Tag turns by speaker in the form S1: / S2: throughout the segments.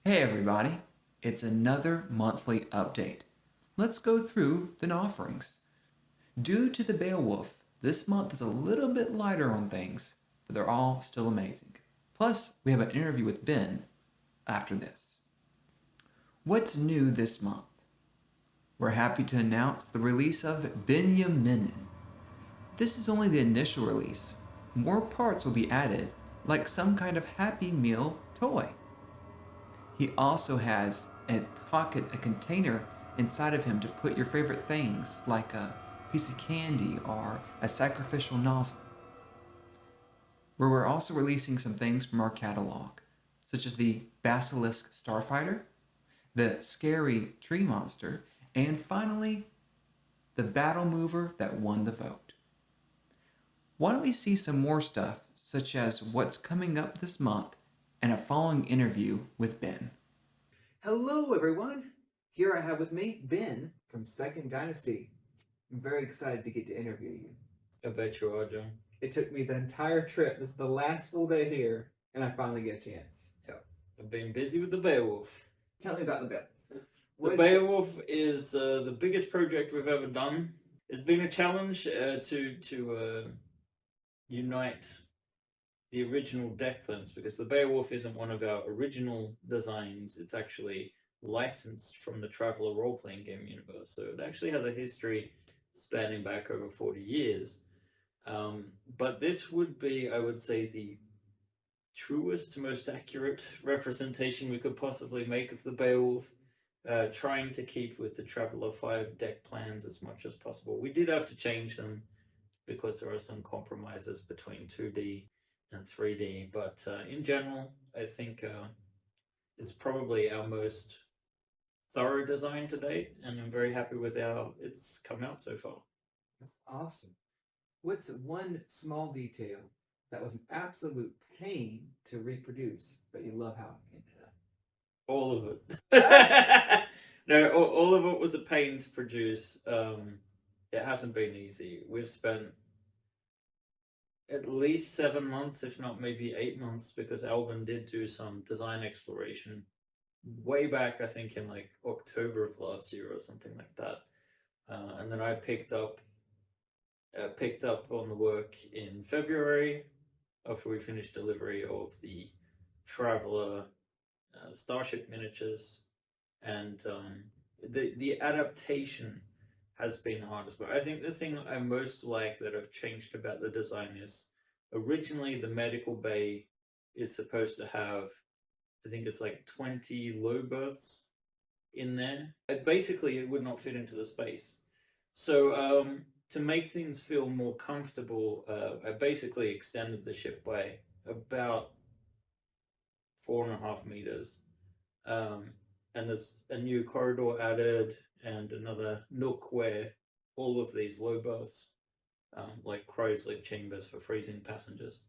S1: Hey everybody, it's another monthly update. Let's go through the offerings. Due to the Beowulf, this month is a little bit lighter on things, but they're all still amazing. Plus, we have an interview with Ben after this. What's new this month? We're happy to announce the release of Benjamin. This is only the initial release. More parts will be added, like some kind of Happy Meal toy. He also has a container inside of him to put your favorite things, like a piece of candy or a sacrificial nozzle. Where we're also releasing some things from our catalog, such as the Basilisk Starfighter, the Scary Tree Monster, and finally, the Battle Mover that won the vote. Why don't we see some more stuff, such as what's coming up this month and a following interview with Ben? Hello, everyone. Here I have with me Ben from Second Dynasty. I'm very excited to get to interview you.
S2: I bet you are, John.
S1: It took me the entire trip. This is the last full day here, and I finally get a chance.
S2: Yeah. I've been busy with the Beowulf.
S1: Tell me about the bit.
S2: The Beowulf is the biggest project we've ever done. It's been a challenge to unite the original deck plans because the Beowulf isn't one of our original designs. It's actually licensed from the Traveller role-playing game universe. So it actually has a history spanning back over 40 years. But this would be, I would say, the truest, most accurate representation we could possibly make of the Beowulf, trying to keep with the Traveller 5 deck plans as much as possible. We did have to change them because there are some compromises between 2D and 3D, but in general, I think it's probably our most thorough design to date, and I'm very happy with how it's come out so far.
S1: That's awesome. What's one small detail that was an absolute pain to reproduce, but you love how it ended up?
S2: All of it. No, all of it was a pain to produce. It hasn't been easy. We've spent at least 7 months, if not maybe 8 months, because Alvin did do some design exploration way back, I think in like October of last year or something like that. And then I picked up on the work in February after we finished delivery of the Traveller Starship miniatures, and the adaptation has been hardest. But I think the thing I most like that I've changed about the design is originally the medical bay is supposed to have, I think it's like 20 low berths in there. Basically, it would not fit into the space. So to make things feel more comfortable, I basically extended the ship by about 4.5 meters. And there's a new corridor added and another nook where all of these low berths, like crow's leg chambers for freezing passengers,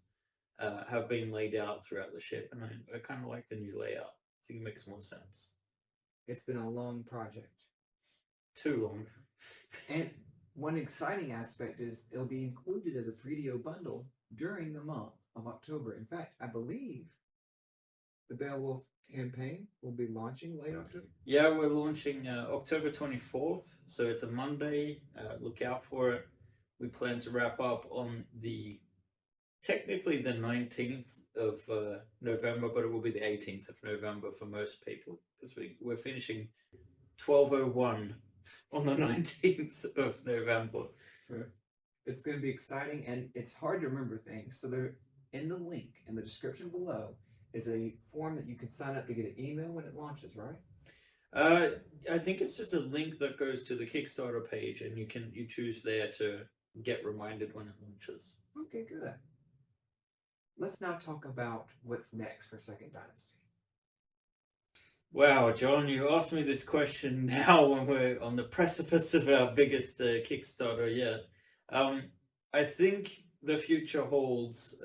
S2: have been laid out throughout the ship. And I kind of like the new layout. I think it makes more sense.
S1: It's been a long project.
S2: Too long.
S1: And one exciting aspect is it'll be included as a 3DO bundle during the month of October. In fact, I believe the Beowulf campaign will be launching late October.
S2: Yeah, we're launching October 24th, so it's a Monday. Look out for it. We plan to wrap up on technically the 19th of November, but it will be the 18th of November for most people because we're finishing 12:01 on the 19th of November.
S1: It's going to be exciting, and it's hard to remember things. So there, in the link in the description below, is a form that you can sign up to get an email when it launches, right?
S2: I think it's just a link that goes to the Kickstarter page, and you choose there to get reminded when it launches.
S1: Okay, good. Let's now talk about what's next for Second Dynasty.
S2: Wow, John, you asked me this question now when we're on the precipice of our biggest Kickstarter yet. I think the future holds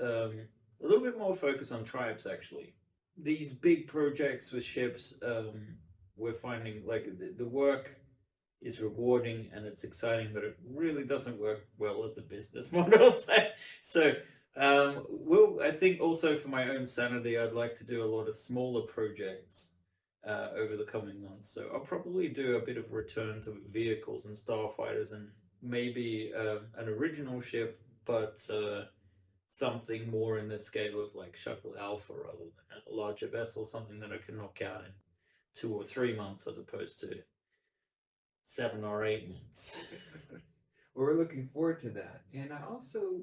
S2: a little bit more focus on tribes, actually. These big projects with ships, we're finding like the work is rewarding and it's exciting, but it really doesn't work well as a business model. So I think also for my own sanity, I'd like to do a lot of smaller projects over the coming months. So I'll probably do a bit of return to vehicles and starfighters, and maybe an original ship, but something more in the scale of like Shuttle Alpha rather than a larger vessel, something that I can knock out in 2 or 3 months as opposed to 7 or 8 months.
S1: Well, we're looking forward to that. And I also,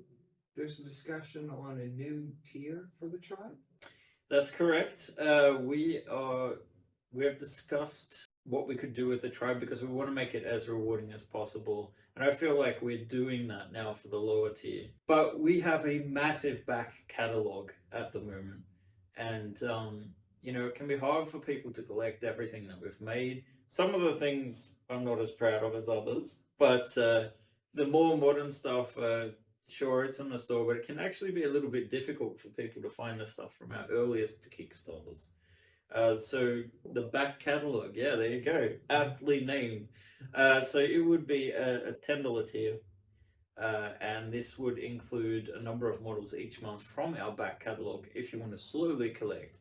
S1: there's some discussion on a new tier for the tribe.
S2: That's correct. We have discussed what we could do with the tribe because we want to make it as rewarding as possible. And I feel like we're doing that now for the lower tier. But we have a massive back catalog at the moment. And, it can be hard for people to collect everything that we've made. Some of the things I'm not as proud of as others. But the more modern stuff, sure, it's on the store, but it can actually be a little bit difficult for people to find the stuff from our earliest Kickstarters. So the back catalog, yeah, there you go, aptly named. So it would be a $10 tier, and this would include a number of models each month from our back catalog if you want to slowly collect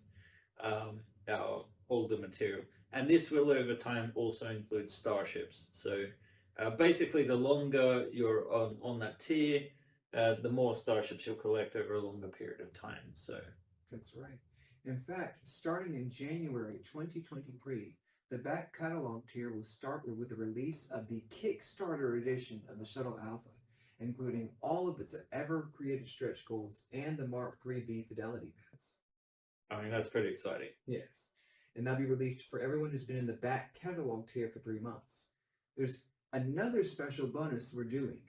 S2: our older material. And this will over time also include starships. So basically, the longer you're on that tier, the more starships you'll collect over a longer period of time. So
S1: That's right. In fact, starting in January 2023, the back catalog tier will start with the release of the Kickstarter edition of the Shuttle Alpha, including all of its ever created stretch goals and the Mark IIIB fidelity pass.
S2: I mean, that's pretty exciting.
S1: Yes. And that'll be released for everyone who's been in the back catalog tier for 3 months. There's another special bonus we're doing.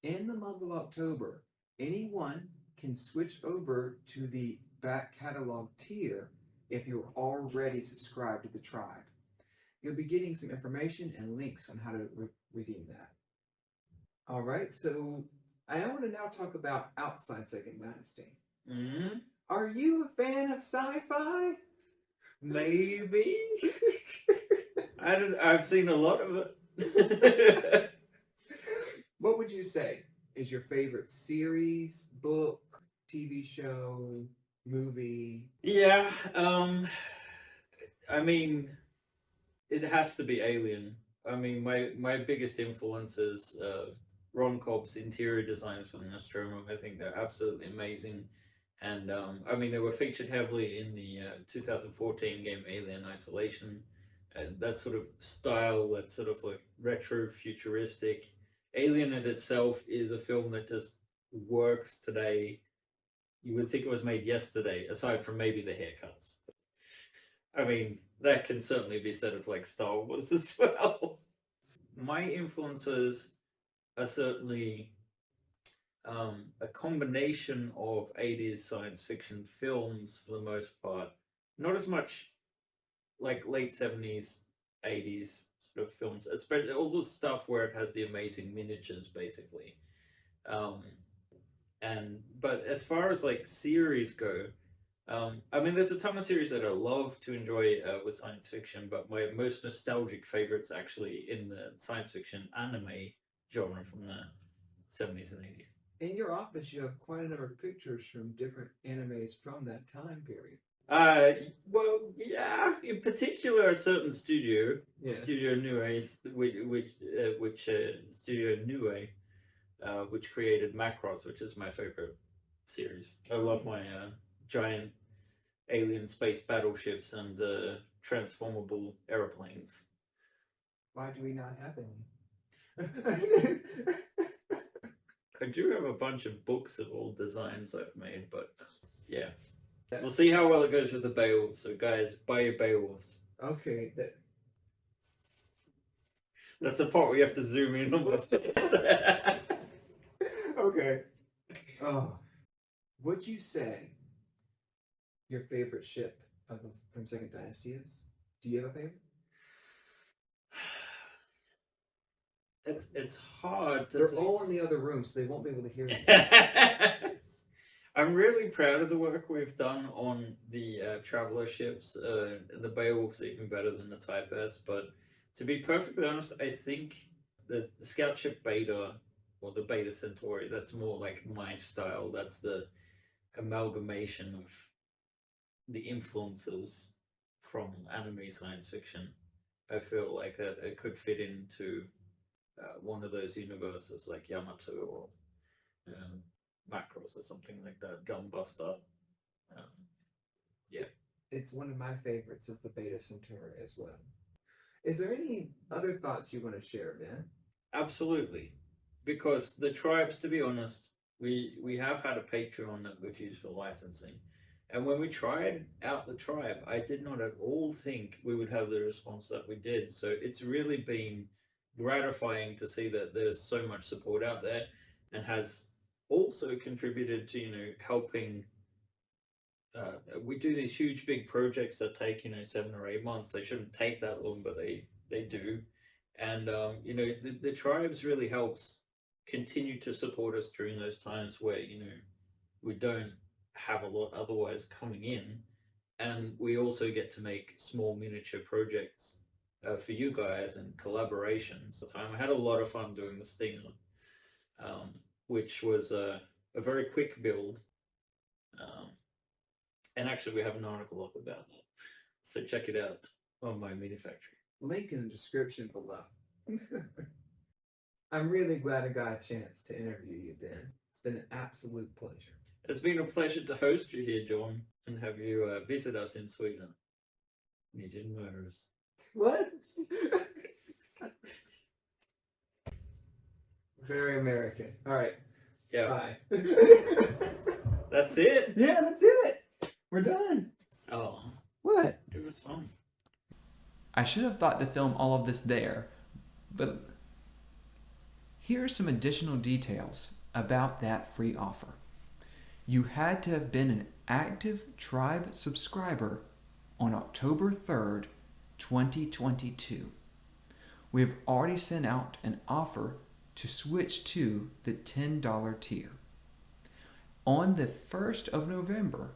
S1: In the month of October, anyone can switch over to the back catalog tier if you're already subscribed to the tribe. You'll be getting some information and links on how to redeem that. All right, so I want to now talk about outside Second Dynasty.
S2: Mm-hmm.
S1: Are you a fan of sci-fi?
S2: Maybe. I've seen a lot of it.
S1: What would you say is your favorite series, book, TV show, movie?
S2: Yeah, I mean, it has to be Alien. I mean, my biggest influence is Ron Cobb's interior designs for the Nostromo. I think they're absolutely amazing. And I mean, they were featured heavily in the 2014 game Alien Isolation. And that sort of style, that sort of like retro futuristic. Alien in itself is a film that just works today. You would think it was made yesterday, aside from maybe the haircuts. I mean, that can certainly be said of like Star Wars as well. My influences are certainly a combination of 80s science fiction films for the most part. Not as much like late 70s, 80s sort of films, especially all the stuff where it has the amazing miniatures, basically. Um, but as far as like series go, I mean, there's a ton of series that I love to enjoy with science fiction, but my most nostalgic favorites actually in the science fiction anime genre from the 70s and 80s.
S1: In your office, you have quite a number of pictures from different animes from that time period.
S2: Well, yeah. In particular, a certain studio,
S1: Yeah.
S2: Studio Nue, which Studio Nue, which created Macross, which is my favorite series. I love my giant alien space battleships and transformable airplanes.
S1: Why do we not have any?
S2: I do have a bunch of books of all designs I've made, but yeah. We'll see how well it goes with the Beowulf. So, guys, buy your Beowulfs.
S1: Okay.
S2: That's the part where you have to zoom in on the face.
S1: Okay. Oh. Would you say your favorite ship from Second Dynasty is? Do you have a favorite?
S2: It's hard to
S1: They're
S2: say.
S1: all in the other room, so they won't be able to hear you.
S2: I'm really proud of the work we've done on the traveler ships. The Beowulf's even better than the Type S, but to be perfectly honest, I think the scout ship Beta or the Beta Centauri, that's more like my style. That's the amalgamation of the influences from anime science fiction. I feel like that it could fit into one of those universes like Yamato or um, Macross or something like that, Gunbuster. Um, yeah.
S3: It's one of my favorites is the Beta Centauri as well. Is there any other thoughts you want to share, Ben?
S2: Absolutely, because the tribes, to be honest, we have had a Patreon that we've used for licensing, and when we tried out the tribe, I did not at all think we would have the response that we did. So it's really been gratifying to see that there's so much support out there, and has also contributed to helping. We do these huge big projects that take 7 or 8 months. They shouldn't take that long, but they do. And the tribes really helps continue to support us during those times where we don't have a lot otherwise coming in, and we also get to make small miniature projects for you guys and collaborations. I had a lot of fun doing the Stinger, which was a very quick build. And actually, we have an article up about that. So check it out on my mini factory.
S3: Link in the description below. I'm really glad I got a chance to interview you, Ben. It's been an absolute pleasure.
S2: It's been a pleasure to host you here, John, and have you visit us in Sweden. You didn't murder us.
S3: What? Very American. All right.
S2: Yeah.
S3: Bye.
S2: That's it?
S3: Yeah, that's it. We're done.
S2: Oh.
S3: What?
S2: It was fun.
S1: I should have thought to film all of this there, but here are some additional details about that free offer. You had to have been an active Tribe subscriber on October 3rd, 2022. We have already sent out an offer to switch to the $10 tier. On the 1st of November,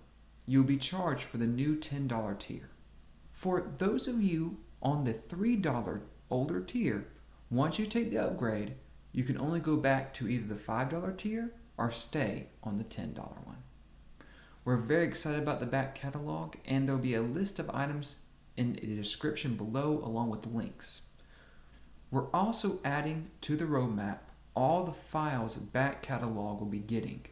S1: you'll be charged for the new $10 tier. For those of you on the $3 older tier, once you take the upgrade, you can only go back to either the $5 tier or stay on the $10 one. We're very excited about the back catalog, and there'll be a list of items in the description below along with the links. We're also adding to the roadmap all the files the back catalog will be getting.